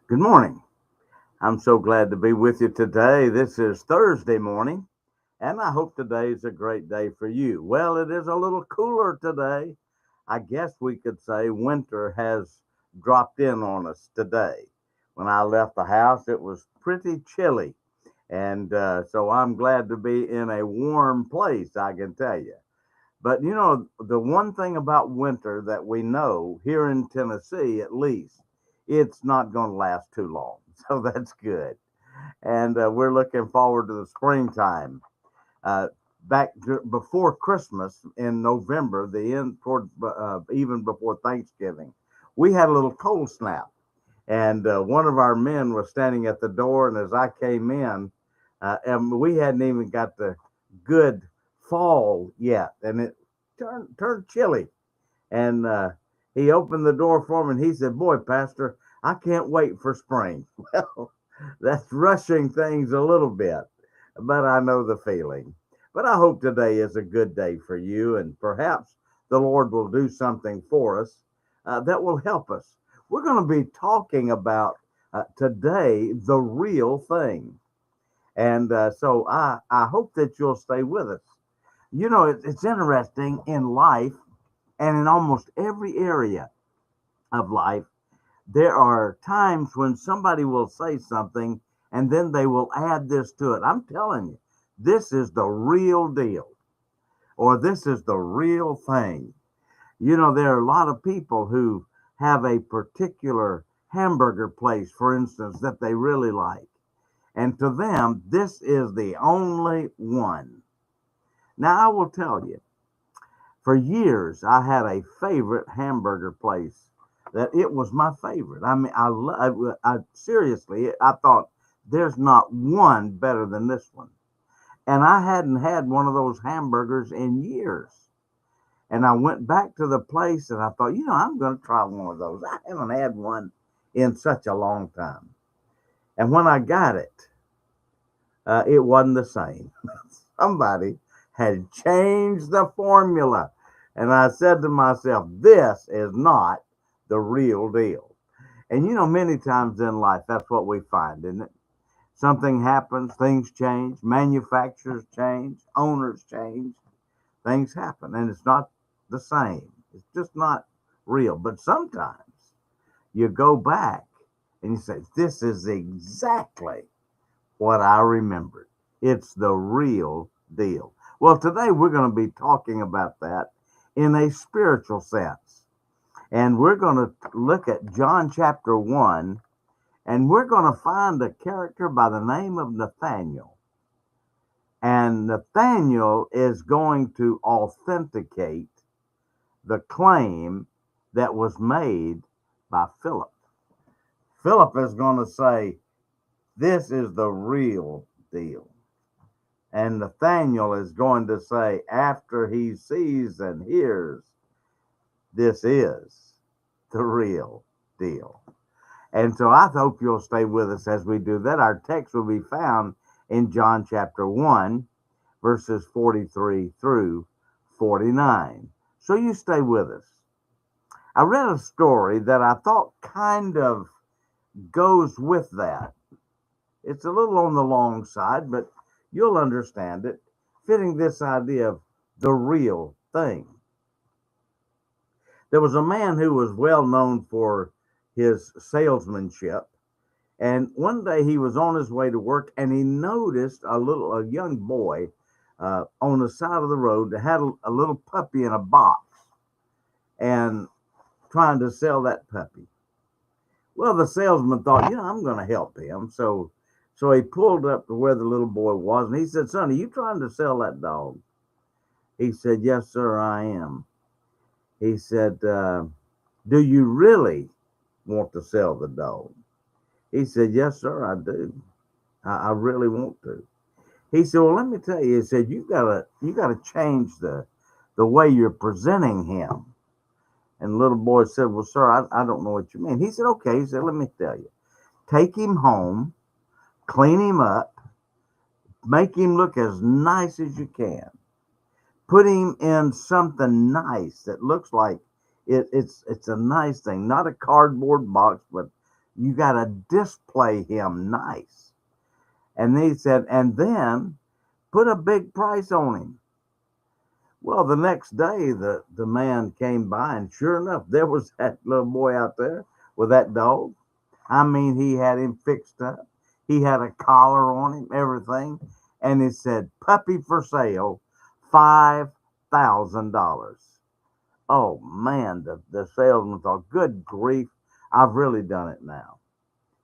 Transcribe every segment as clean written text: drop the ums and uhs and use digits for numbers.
Good morning. I'm so glad to be with you today. This is Thursday morning, and I hope today is a great day for you. Well, it is a little cooler today. I guess we could say winter has dropped in on us today. When I left the house, it was pretty chilly, and so I'm glad to be in a warm place, I can tell you. But the one thing about winter that we know here in Tennessee, at least, it's not going to last too long. So that's good. And we're looking forward to the springtime. Uh, before Christmas in November, the end toward even before Thanksgiving, we had a little cold snap. And one of our men was standing at the door. And as I came in, and we hadn't even got the good fall yet. And it turned chilly. And he opened the door for me and he said, "Boy, Pastor, I can't wait for spring." Well, that's rushing things a little bit, but I know the feeling. But I hope today is a good day for you, and perhaps the Lord will do something for us that will help us. We're going to be talking about today the real thing. And so I hope that you'll stay with us. It's interesting in life and in almost every area of life, there are times when somebody will say something and then they will add this to it. I'm telling you, this is the real deal, or this is the real thing. There are a lot of people who have a particular hamburger place, for instance, that they really like. And to them, this is the only one. Now, I will tell you, for years, I had a favorite hamburger place that it was my favorite. I mean, I seriously, I thought there's not one better than this one. And I hadn't had one of those hamburgers in years. And I went back to the place and I thought, I'm going to try one of those. I haven't had one in such a long time. And when I got it, it wasn't the same. Somebody had changed the formula. And I said to myself, this is not the real deal. And many times in life, that's what we find, isn't it? Something happens, things change, manufacturers change, owners change, things happen, and it's not the same. It's just not real. But sometimes you go back and you say, this is exactly what I remembered. It's the real deal. Well, today we're going to be talking about that in a spiritual sense. And we're going to look at John chapter 1, and we're going to find a character by the name of Nathaniel. And Nathaniel is going to authenticate the claim that was made by Philip. Philip is going to say, this is the real deal. And Nathaniel is going to say, after he sees and hears, this is the real deal. And so I hope you'll stay with us as we do that. Our text will be found in John chapter 1, verses 43 through 49. So you stay with us. I read a story that I thought kind of goes with that. It's a little on the long side, but you'll understand it, fitting this idea of the real thing. There was a man who was well known for his salesmanship. And one day he was on his way to work and he noticed a young boy on the side of the road that had a little puppy in a box and trying to sell that puppy. Well, the salesman thought, I'm going to help him. So he pulled up to where the little boy was and he said, "Son, are you trying to sell that dog?" He said, "Yes, sir, I am." He said, "Do you really want to sell the dog?" He said, "Yes, sir, I do. I really want to." He said, "Well, let me tell you," he said, you gotta change the way you're presenting him." And the little boy said, "Well, sir, I don't know what you mean." He said, "Okay." He said, "Let me tell you. Take him home, clean him up, make him look as nice as you can. Put him in something nice that looks like it's a nice thing, not a cardboard box, but You got to display him nice. And he said, and then put a big price on him. Well, the next day, the man came by, and sure enough, there was that little boy out there with that dog. I mean, he had him fixed up. He had a collar on him, everything. And it said, puppy for sale, $5,000. Oh, man, the salesman thought, good grief, I've really done it now.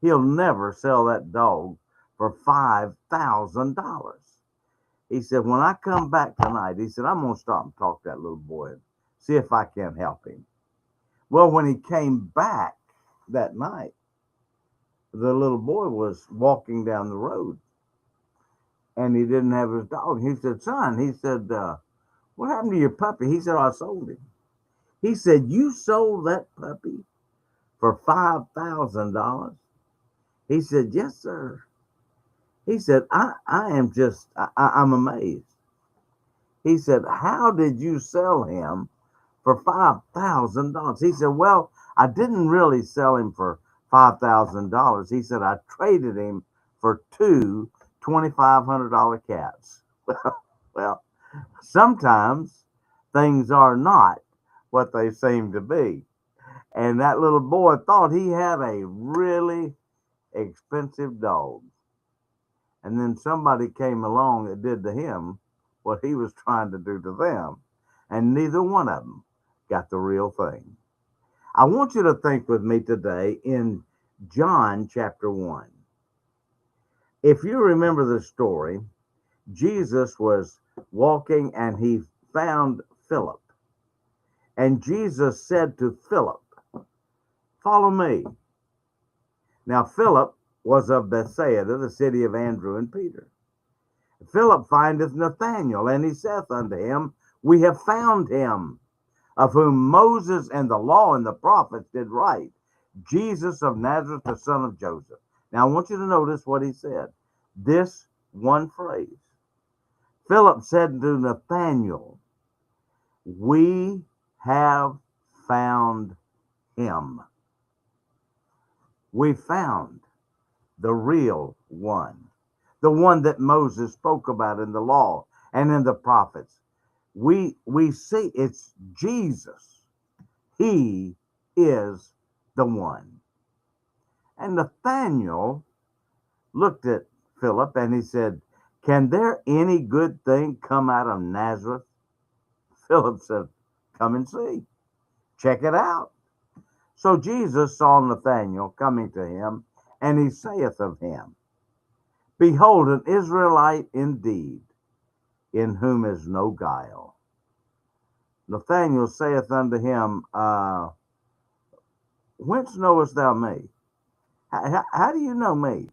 He'll never sell that dog for $5,000. He said, when I come back tonight, he said, I'm going to stop and talk to that little boy and see if I can help him. Well, when he came back that night, the little boy was walking down the road and he didn't have his dog. He said, son, he said, what happened to your puppy? He said, I sold him. He said, you sold that puppy for $5,000? He said, yes, sir. He said, I'm amazed. He said, how did you sell him for $5,000? He said, well, I didn't really sell him for $5,000. He said, I traded him for two $2,500 cats. Well, sometimes things are not what they seem to be. And that little boy thought he had a really expensive dog. And then somebody came along that did to him what he was trying to do to them. And neither one of them got the real thing. I want you to think with me today in John chapter 1. If you remember the story, Jesus was walking and he found Philip. And Jesus said to Philip, follow me. Now, Philip was of Bethsaida, the city of Andrew and Peter. Philip findeth Nathanael, and he saith unto him, we have found him, of whom Moses and the law and the prophets did write, Jesus of Nazareth, the son of Joseph. Now, I want you to notice what he said. This one phrase. Philip said to Nathanael, we have found him. We found the real one, the one that Moses spoke about in the law and in the prophets. We see it's Jesus. He is the one. And Nathanael looked at Philip and he said, can there any good thing come out of Nazareth? Philip said, come and see. Check it out. So Jesus saw Nathanael coming to him, and he saith of him, behold, an Israelite indeed, in whom is no guile. Nathanael saith unto him, whence knowest thou me? How do you know me?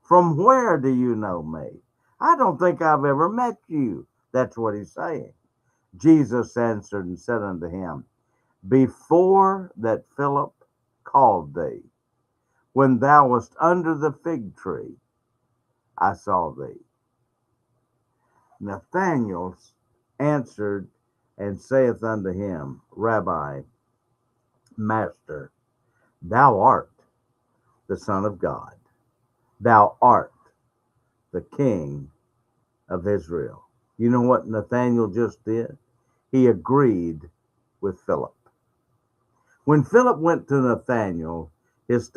From where do you know me? I don't think I've ever met you. That's what he's saying. Jesus answered and said unto him, before that Philip called thee, when thou wast under the fig tree, I saw thee. Nathanael answered and saith unto him, Rabbi, Master, thou art the Son of God. Thou art the King of Israel. You know what Nathanael just did? He agreed with Philip. When Philip went to Nathanael, his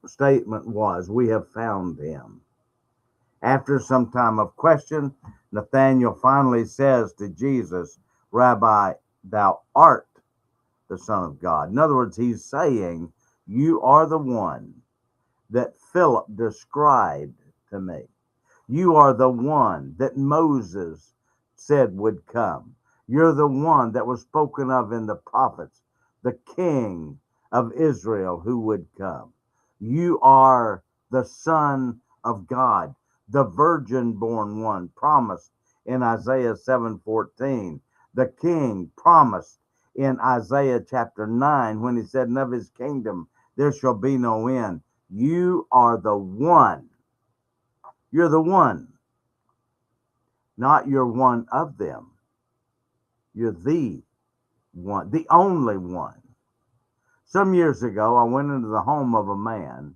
statement was, we have found him. After some time of question, Nathanael finally says to Jesus, Rabbi, thou art the Son of God. In other words, he's saying, you are the one that Philip described to me. You are the one that Moses said would come. You're the one that was spoken of in the prophets, the King of Israel who would come. You are the Son of God, the virgin-born one promised in Isaiah 7:14, the King promised in Isaiah chapter 9 when he said, and of his kingdom there shall be no end. You are the one. You're the one. Not you're one of them. You're the one, the only one. Some years ago, I went into the home of a man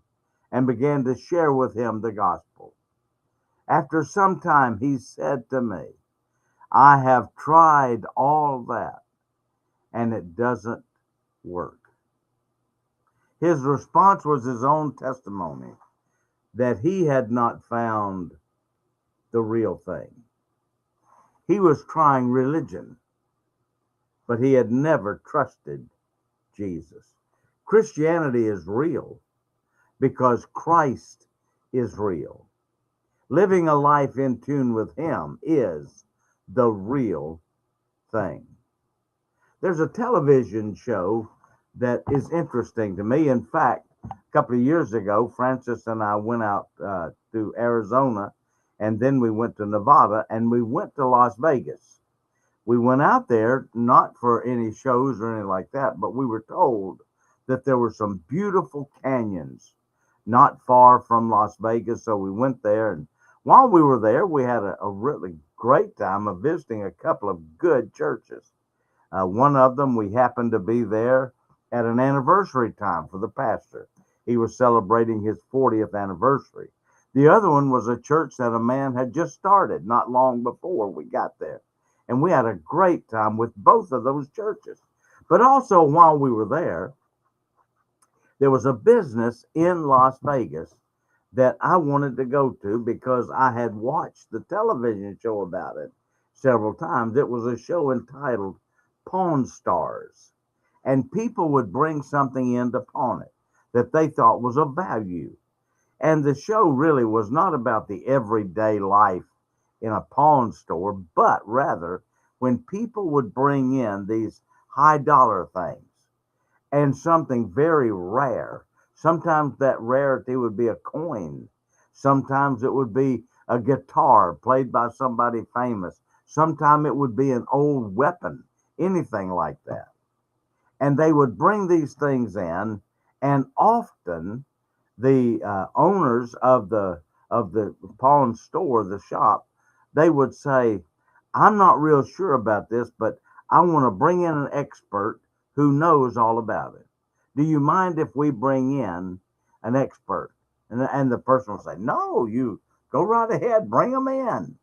and began to share with him the gospel. After some time, he said to me, I have tried all that and it doesn't work. His response was his own testimony that he had not found the real thing. He was trying religion, but he had never trusted Jesus. Christianity is real because Christ is real. Living a life in tune with Him is the real thing. There's a television show that is interesting to me. In fact, a couple of years ago, Francis and I went out to Arizona, and then we went to Nevada, and we went to Las Vegas. We went out there not for any shows or anything like that, but we were told that there were some beautiful canyons not far from Las Vegas. So we went there, and while we were there, we had a really great time of visiting a couple of good churches. One of them, we happened to be there at an anniversary time for the pastor. He was celebrating his 40th anniversary. The other one was a church that a man had just started not long before we got there. And we had a great time with both of those churches. But also, while we were there was a business in Las Vegas that I wanted to go to because I had watched the television show about it several times. It was a show entitled Pawn Stars. And people would bring something in to pawn it that they thought was of value. And the show really was not about the everyday life in a pawn store, but rather when people would bring in these high dollar things and something very rare. Sometimes that rarity would be a coin. Sometimes it would be a guitar played by somebody famous. Sometimes it would be an old weapon, anything like that. And they would bring these things in, and often the owners of the pawn store, the shop, they would say, I'm not real sure about this, but I want to bring in an expert who knows all about it. Do you mind if we bring in an expert? And the person will say, no, you go right ahead, bring them in.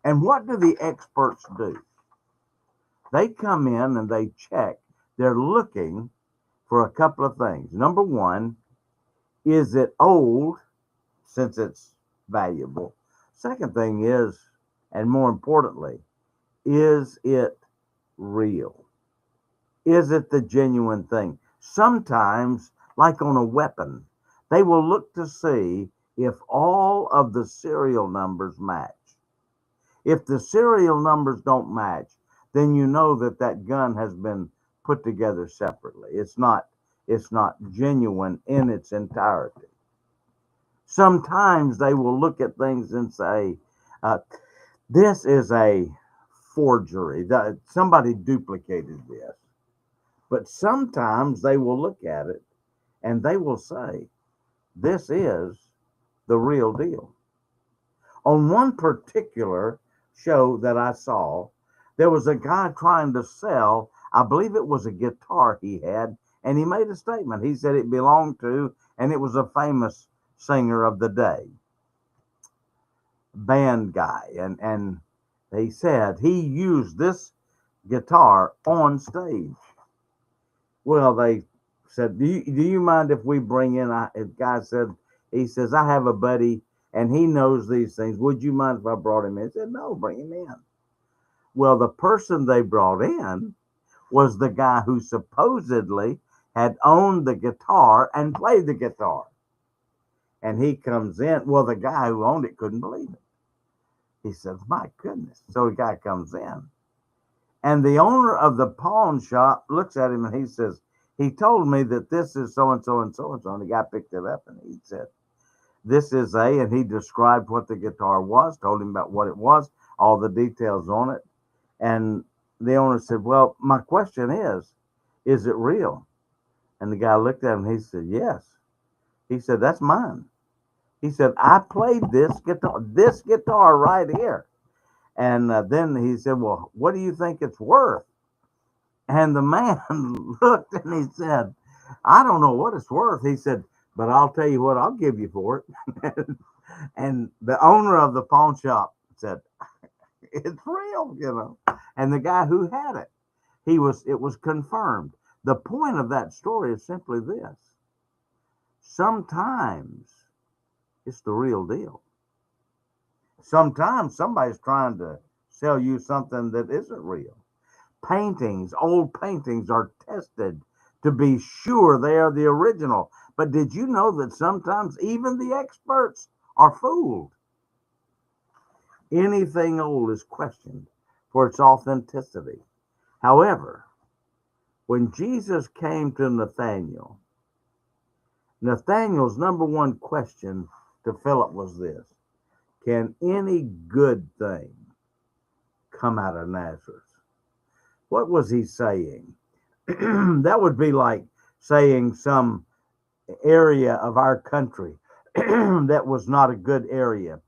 And what do the experts do? They come in and they check. They're looking for a couple of things. Number one, is it old since it's valuable? Second thing is, and more importantly, is it real? Is it the genuine thing? Sometimes, like on a weapon, they will look to see if all of the serial numbers match. If the serial numbers don't match, then you know that that gun has been put together separately. It's not genuine in its entirety. Sometimes they will look at things and say, uh, this is a forgery. Somebody duplicated this. But sometimes they will look at it and they will say, this is the real deal. On one particular show that I saw, there was a guy trying to sell, I believe it was a guitar he had, and he made a statement. He said it belonged to, and it was a famous singer of the day, band guy. And he said he used this guitar on stage. Well, they said, do you mind if we bring in, a guy said, he says, I have a buddy and he knows these things. Would you mind if I brought him in? He said, no, bring him in. Well, the person they brought in was the guy who supposedly had owned the guitar and played the guitar. And he comes in. Well, the guy who owned it couldn't believe it. He says, my goodness. So the guy comes in. And the owner of the pawn shop looks at him and he says, he told me that this is so and so and so and so. And the guy picked it up and he said, this is and he described what the guitar was, told him about what it was, all the details on it. And the owner said, well, my question is it real? And the guy looked at him and he said, yes. He said, that's mine. He said, I played this guitar right here. And then he said, well, what do you think it's worth? And the man looked and he said, I don't know what it's worth. He said, but I'll tell you what, I'll give you for it. And the owner of the pawn shop said, it's real, you know. And the guy who had it, it was confirmed. The point of that story is simply this. Sometimes it's the real deal. Sometimes somebody's trying to sell you something that isn't real. Paintings, old paintings are tested to be sure they are the original. But did you know that sometimes even the experts are fooled? Anything old is questioned for its authenticity. However, when Jesus came to Nathanael, Nathanael's number one question to Philip was this: can any good thing come out of Nazareth? What was he saying? That would be like saying some area of our country that was not a good area.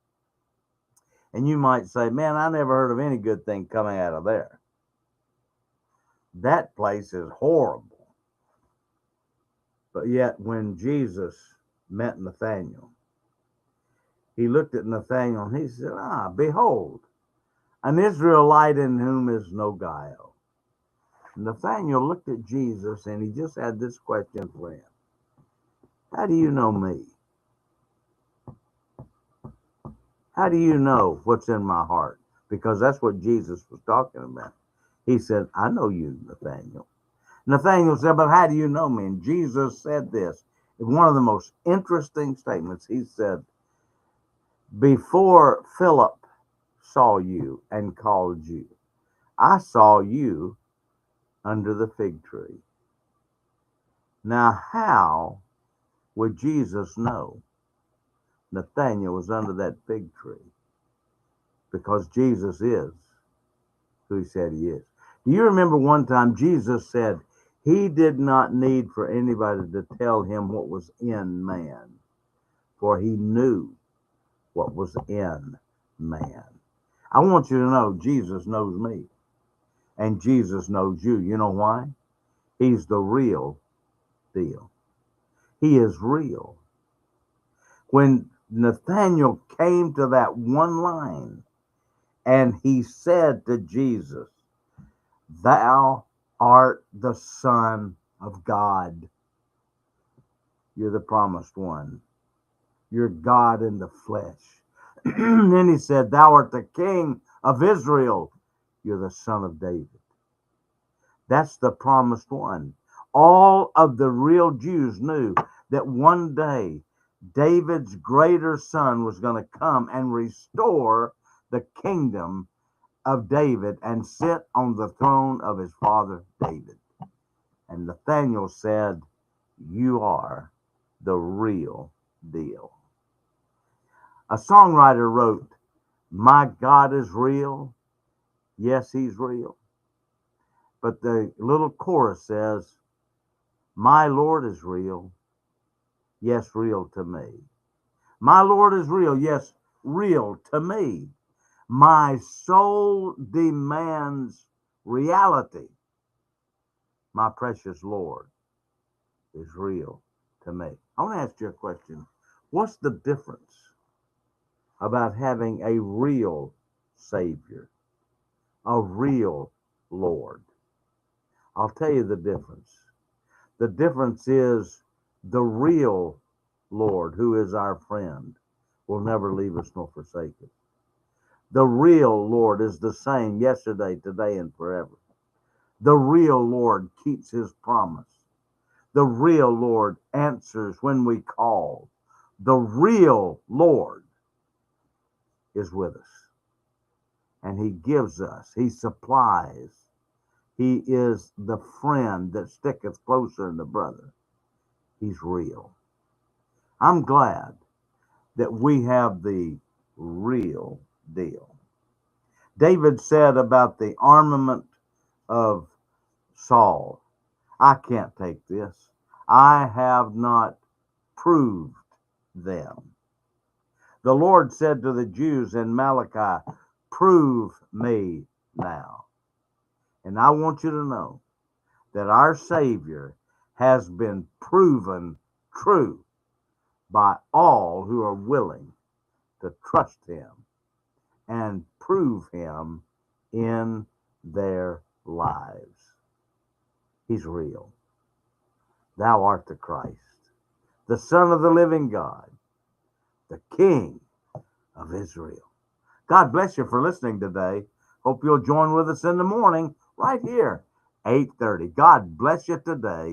And you might say, man, I never heard of any good thing coming out of there. That place is horrible. But yet, when Jesus met Nathanael, he looked at Nathanael and he said, behold, an Israelite in whom is no guile. Nathanael looked at Jesus and he just had this question for him: how do you know me? How do you know what's in my heart? Because that's what Jesus was talking about. He said, I know you, Nathanael. Nathanael said, but how do you know me? And Jesus said this, one of the most interesting statements. He said, before Philip saw you and called you, I saw you under the fig tree. Now, how would Jesus know Nathanael was under that fig tree? Because Jesus is who he said he is. Do you remember one time Jesus said he did not need for anybody to tell him what was in man, for he knew what was in man. I want you to know Jesus knows me, and Jesus knows you. You know why? He's the real deal. He is real. When Nathanael came to that one line and he said to Jesus, thou art the Son of God. You're the promised one. You're God in the flesh. Then he said, thou art the King of Israel. You're the Son of David. That's the promised one. All of the real Jews knew that one day David's greater son was going to come and restore the kingdom of David and sit on the throne of his father David. And Nathanael said, you are the real deal. A songwriter wrote, my God is real. Yes, he's real. But the little chorus says, my Lord is real. Yes, real to me. My Lord is real. Yes, real to me. My soul demands reality. My precious Lord is real to me. I want to ask you a question. What's the difference about having a real Savior, a real Lord? I'll tell you the difference. The difference is the real Lord, who is our friend, will never leave us nor forsake us. The real Lord is the same yesterday, today, and forever. The real Lord keeps his promise. The real Lord answers when we call. The real Lord is with us. And he gives us, he supplies. He is the friend that sticketh closer than the brother. He's real. I'm glad that we have the real deal. David said about the armament of Saul, I can't take this. I have not proved them. The Lord said to the Jews in Malachi, prove me now. And I want you to know that our Savior has been proven true by all who are willing to trust him and prove him in their lives. He's real. Thou art the Christ, the Son of the living God, the King of Israel. God bless you for listening today. Hope you'll join with us in the morning right here, 8:30. God bless you today.